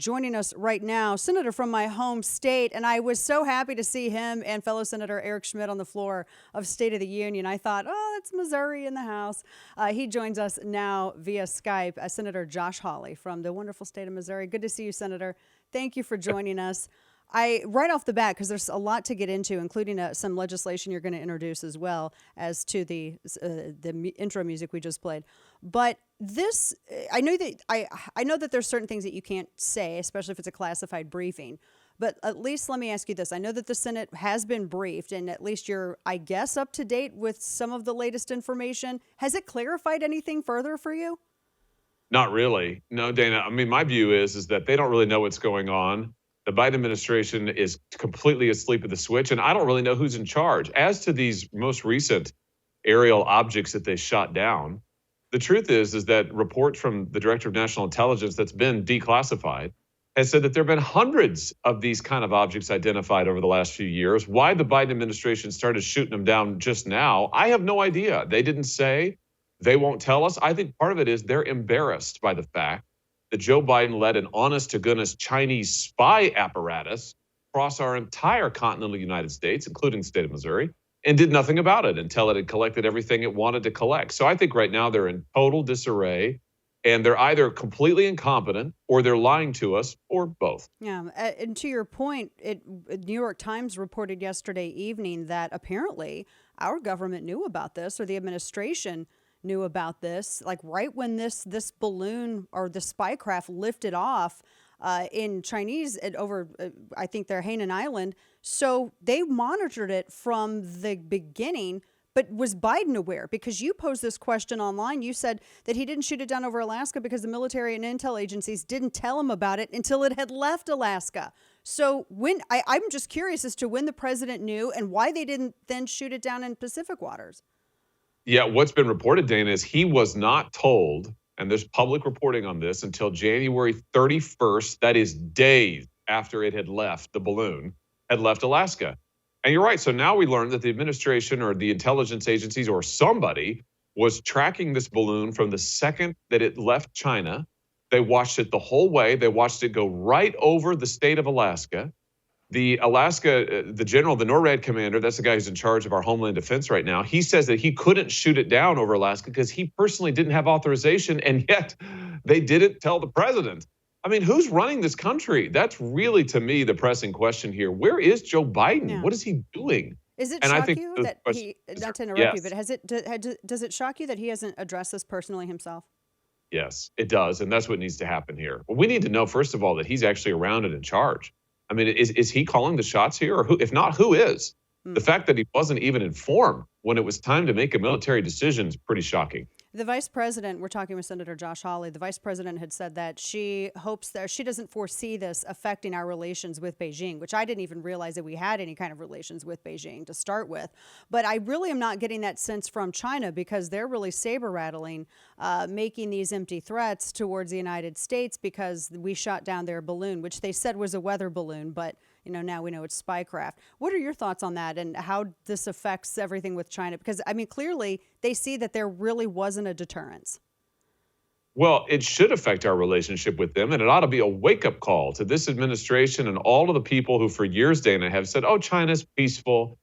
joining us right now, senator from my home state, and I was so happy to see him and fellow Senator Eric Schmitt on the floor of State of the Union. I thought, oh, that's Missouri in the house. He joins us now via Skype, Senator Josh Hawley from the wonderful state of Missouri. Good to see you, Senator. Thank you for joining us. Right off the bat, because there's a lot to get into, including some legislation you're going to introduce as well as to the intro music we just played. But this, I know that there's certain things that you can't say, especially if it's a classified briefing. But at least let me ask you this. I know that the Senate has been briefed, and at least you're, I guess, up to date with some of the latest information. Has it clarified anything further for you? Not really. No, Dana. I mean, my view is that they don't really know what's going on. The Biden administration is completely asleep at the switch, and I don't really know who's in charge. As to these most recent aerial objects that they shot down, the truth is that reports from the Director of National Intelligence that's been declassified has said that there have been hundreds of these kind of objects identified over the last few years. Why the Biden administration started shooting them down just now, I have no idea. They didn't say. They won't tell us. I think part of it is they're embarrassed by the fact that Joe Biden led an honest-to-goodness Chinese spy apparatus across our entire continental United States, including the state of Missouri, and did nothing about it until it had collected everything it wanted to collect. So I think right now they're in total disarray, and they're either completely incompetent or they're lying to us, or both. Yeah, and to your point, New York Times reported yesterday evening that apparently our government knew about this, or the administration knew about this, like right when this balloon or the spy craft lifted off in Chinese over, I think they're Hainan Island. So they monitored it from the beginning. But was Biden aware? Because you posed this question online. You said that he didn't shoot it down over Alaska because the military and intel agencies didn't tell him about it until it had left Alaska. So I'm just curious as to when the president knew and why they didn't then shoot it down in Pacific waters. Yeah, what's been reported, Dana, is he was not told, and there's public reporting on this, until January 31st, that is days after it had left, the balloon had left Alaska. And you're right. So now we learned that the administration or the intelligence agencies or somebody was tracking this balloon from the second that it left China. They watched it the whole way. They watched it go right over the state of Alaska. The Alaska, the general, the NORAD commander, that's the guy who's in charge of our homeland defense right now. He says that he couldn't shoot it down over Alaska because he personally didn't have authorization, and yet they didn't tell the president. I mean, who's running this country? That's really, to me, the pressing question here. Where is Joe Biden? Yeah. What is he doing? Is it shock you that he, not to interrupt you, but does it shock you that he hasn't addressed this personally himself? Yes, it does, and that's what needs to happen here. Well, we need to know, first of all, that he's actually around and in charge. I mean, is he calling the shots here? Or who, if not, who is? The fact that he wasn't even informed when it was time to make a military decision is pretty shocking. The vice president, we're talking with Senator Josh Hawley, the vice president had said that she hopes that she doesn't foresee this affecting our relations with Beijing, which I didn't even realize that we had any kind of relations with Beijing to start with. But I really am not getting that sense from China because they're really saber rattling, making these empty threats towards the United States because we shot down their balloon, which they said was a weather balloon, but now we know it's spycraft. What are your thoughts on that and how this affects everything with China? Because, I mean, clearly they see that there really wasn't a deterrence. Well, it should affect our relationship with them, and it ought to be a wake-up call to this administration and all of the people who for years, Dana, have said, oh, China's peaceful.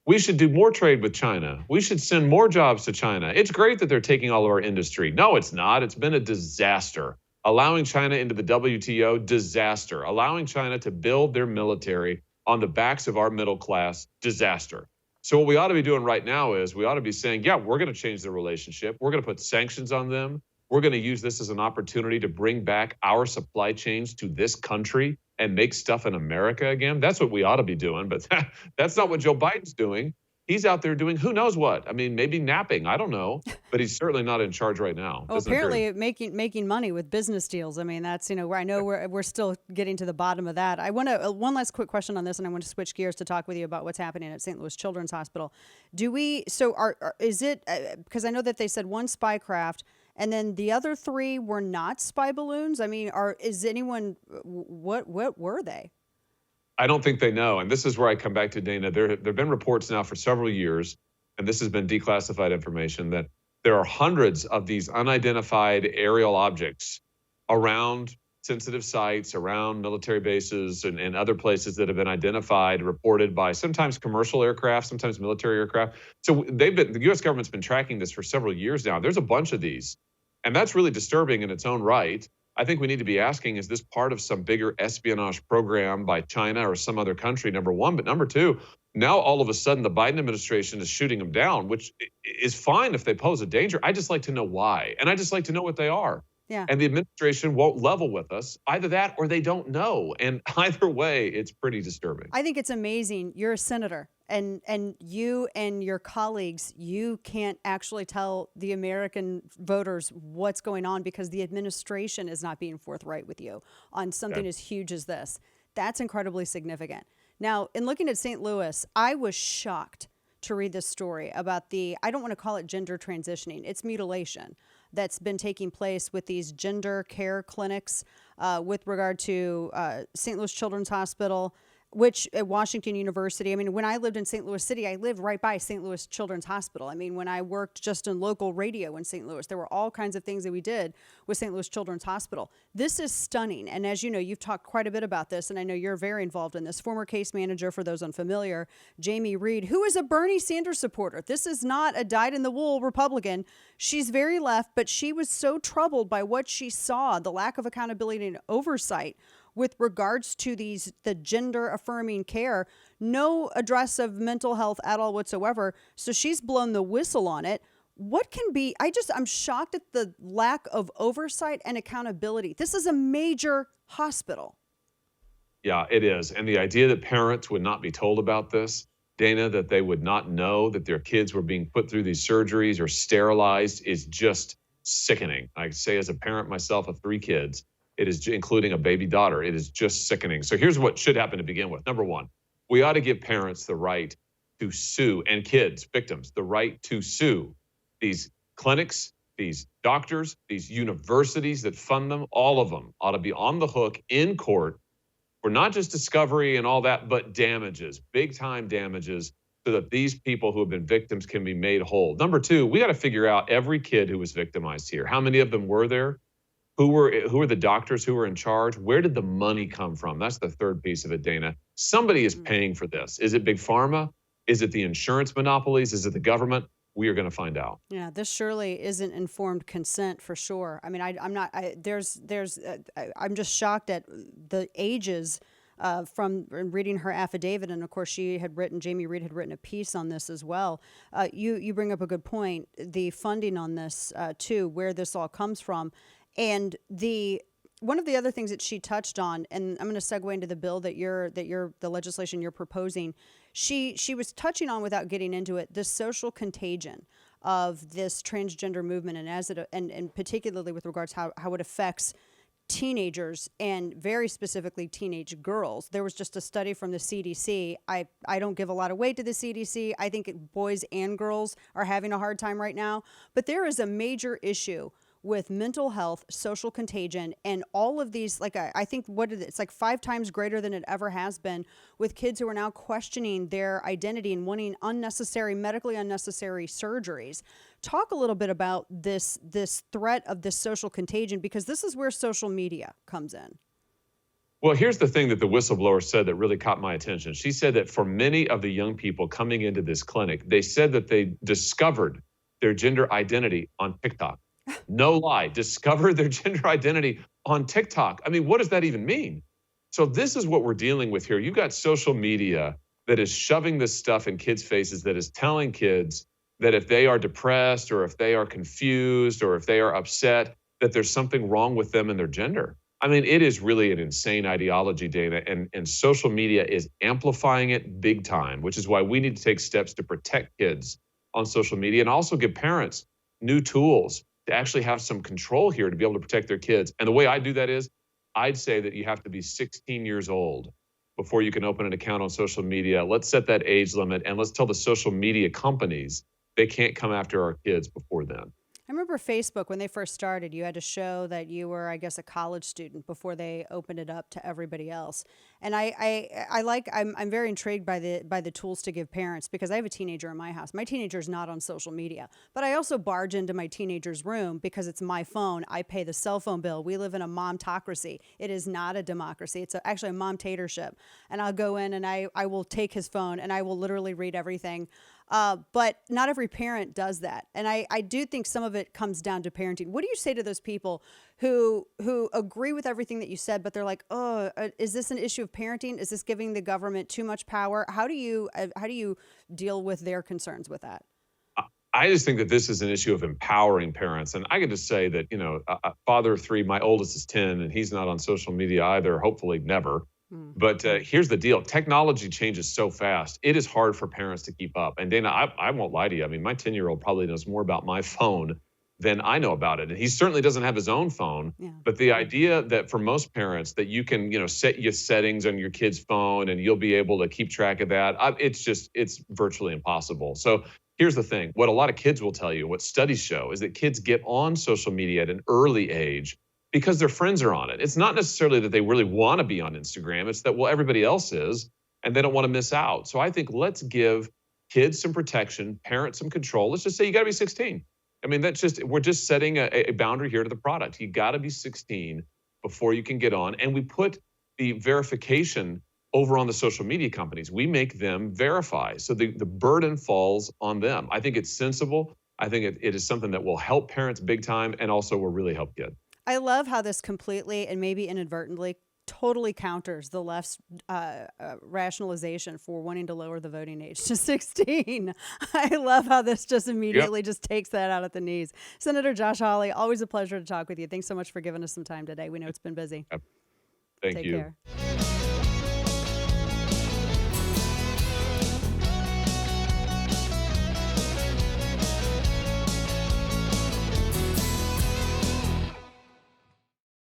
We should do more trade with China. We should send more jobs to China. It's great that they're taking all of our industry. No, it's not. It's been a disaster. Allowing China into the WTO, disaster. Allowing China to build their military on the backs of our middle class, disaster. So what we ought to be doing right now is we ought to be saying, yeah, we're going to change the relationship. We're going to put sanctions on them. We're going to use this as an opportunity to bring back our supply chains to this country and make stuff in America again. That's what we ought to be doing. But that's not what Joe Biden's doing. He's out there doing who knows what. I mean, maybe napping. I don't know. But he's certainly not in charge right now. Well, apparently making money with business deals. I mean, that's, where I know we're still getting to the bottom of that. I want to one last quick question on this, and I want to switch gears to talk with you about what's happening at St. Louis Children's Hospital. Is it, because I know that they said one spy craft, and then the other three were not spy balloons? I mean, what were they? I don't think they know. And this is where I come back to, Dana. There have been reports now for several years, and this has been declassified information, that there are hundreds of these unidentified aerial objects around sensitive sites around military bases and other places that have been identified, reported by sometimes commercial aircraft, sometimes military aircraft. So the U.S. government's been tracking this for several years now. There's a bunch of these, and that's really disturbing in its own right. I think we need to be asking, is this part of some bigger espionage program by China or some other country, number one? But number two, now all of a sudden the Biden administration is shooting them down, which is fine if they pose a danger. I just like to know why, and I just like to know what they are. Yeah. And the administration won't level with us. Either that or they don't know. And either way, it's pretty disturbing. I think it's amazing. You're a senator, and you and your colleagues, you can't actually tell the American voters what's going on because the administration is not being forthright with you on something as huge as this. That's incredibly significant. Now, in looking at St. Louis, I was shocked to read this story about I don't want to call it gender transitioning, it's mutilation that's been taking place with these gender care clinics with regard to St. Louis Children's Hospital, which at Washington University. I mean, when I lived in St. Louis City, I lived right by St. Louis Children's Hospital. I mean, when I worked just in local radio in St. Louis, there were all kinds of things that we did with St. Louis Children's Hospital. This is stunning. And as you know, you've talked quite a bit about this, and I know you're very involved in this. Former case manager, for those unfamiliar, Jamie Reed, who is a Bernie Sanders supporter. This is not a dyed-in-the-wool Republican. She's very left, but she was so troubled by what she saw, the lack of accountability and oversight with regards to the gender affirming care, no address of mental health at all whatsoever. So she's blown the whistle on it. What can be, I'm shocked at the lack of oversight and accountability. This is a major hospital. Yeah, it is. And the idea that parents would not be told about this, Dana, that they would not know that their kids were being put through these surgeries or sterilized is just sickening. I say as a parent myself of 3 kids, it is including a baby daughter. It is just sickening. So here's what should happen to begin with. Number one, we ought to give parents the right to sue, and kids, victims, the right to sue these clinics, these doctors, these universities that fund them. All of them ought to be on the hook in court for not just discovery and all that, but damages, big time damages, so that these people who have been victims can be made whole. Number two, we got to figure out every kid who was victimized here. How many of them were there? Who were the doctors who were in charge? Where did the money come from? That's the third piece of it, Dana. Somebody is paying for this. Is it Big Pharma? Is it the insurance monopolies? Is it the government? We are going to find out. Yeah, this surely isn't informed consent for sure. I mean, I'm just shocked at the ages from reading her affidavit. And of course, Jamie Reed had written a piece on this as well. You bring up a good point. The funding on this too, where this all comes from. And one of the other things that she touched on, and I'm going to segue into the bill the legislation you're proposing. She was touching on, without getting into it, the social contagion of this transgender movement, and particularly with regards to how it affects teenagers, and very specifically teenage girls. There was just a study from the CDC. I don't give a lot of weight to the CDC. I think boys and girls are having a hard time right now, but there is a major issue with mental health, social contagion, and all of these, I think it's like 5 times greater than it ever has been, with kids who are now questioning their identity and wanting medically unnecessary surgeries. Talk a little bit about this threat of this social contagion, because this is where social media comes in. Well, here's the thing that the whistleblower said that really caught my attention. She said that for many of the young people coming into this clinic, they said that they discovered their gender identity on TikTok. No lie, discovered their gender identity on TikTok. I mean, what does that even mean? So this is what we're dealing with here. You've got social media that is shoving this stuff in kids' faces, that is telling kids that if they are depressed or if they are confused or if they are upset, that there's something wrong with them and their gender. I mean, it is really an insane ideology, Dana, and social media is amplifying it big time, which is why we need to take steps to protect kids on social media and also give parents new tools to actually have some control here to be able to protect their kids. And the way I do that is, I'd say that you have to be 16 years old before you can open an account on social media. Let's set that age limit, and let's tell the social media companies they can't come after our kids before then. I remember Facebook when they first started, you had to show that you were, I guess, a college student before they opened it up to everybody else. And I'm very intrigued by the tools to give parents because I have a teenager in my house. My teenager is not on social media, but I also barge into my teenager's room because it's my phone. I pay the cell phone bill. We live in a momtocracy. It is not a democracy. It's actually a momtatorship. And I'll go in and I will take his phone and I will literally read everything. But not every parent does that. And I do think some of it comes down to parenting. What do you say to those people who agree with everything that you said, but they're like, oh, is this an issue of parenting? Is this giving the government too much power? How do you deal with their concerns with that? I just think that this is an issue of empowering parents. And I can just say that, father of three, my oldest is 10, and he's not on social media either, hopefully never. But here's the deal. Technology changes so fast. It is hard for parents to keep up. And Dana, I won't lie to you. I mean, my 10-year-old probably knows more about my phone than I know about it. And he certainly doesn't have his own phone. Yeah. But the idea that for most parents that you can, set your settings on your kid's phone and you'll be able to keep track of that, it's virtually impossible. So here's the thing. What a lot of kids will tell you, what studies show, is that kids get on social media at an early age because their friends are on it. It's not necessarily that they really want to be on Instagram. It's that, well, everybody else is, and they don't want to miss out. So I think let's give kids some protection, parents some control. Let's just say you got to be 16. I mean, we're just setting a boundary here to the product. You got to be 16 before you can get on. And we put the verification over on the social media companies. We make them verify. So the burden falls on them. I think it's sensible. I think it is something that will help parents big time and also will really help kids. I love how this completely and maybe inadvertently totally counters the left's rationalization for wanting to lower the voting age to 16. I love how this just immediately just takes that out at the knees. Senator Josh Hawley, always a pleasure to talk with you. Thanks so much for giving us some time today. We know it's been busy. Thank Take you. care.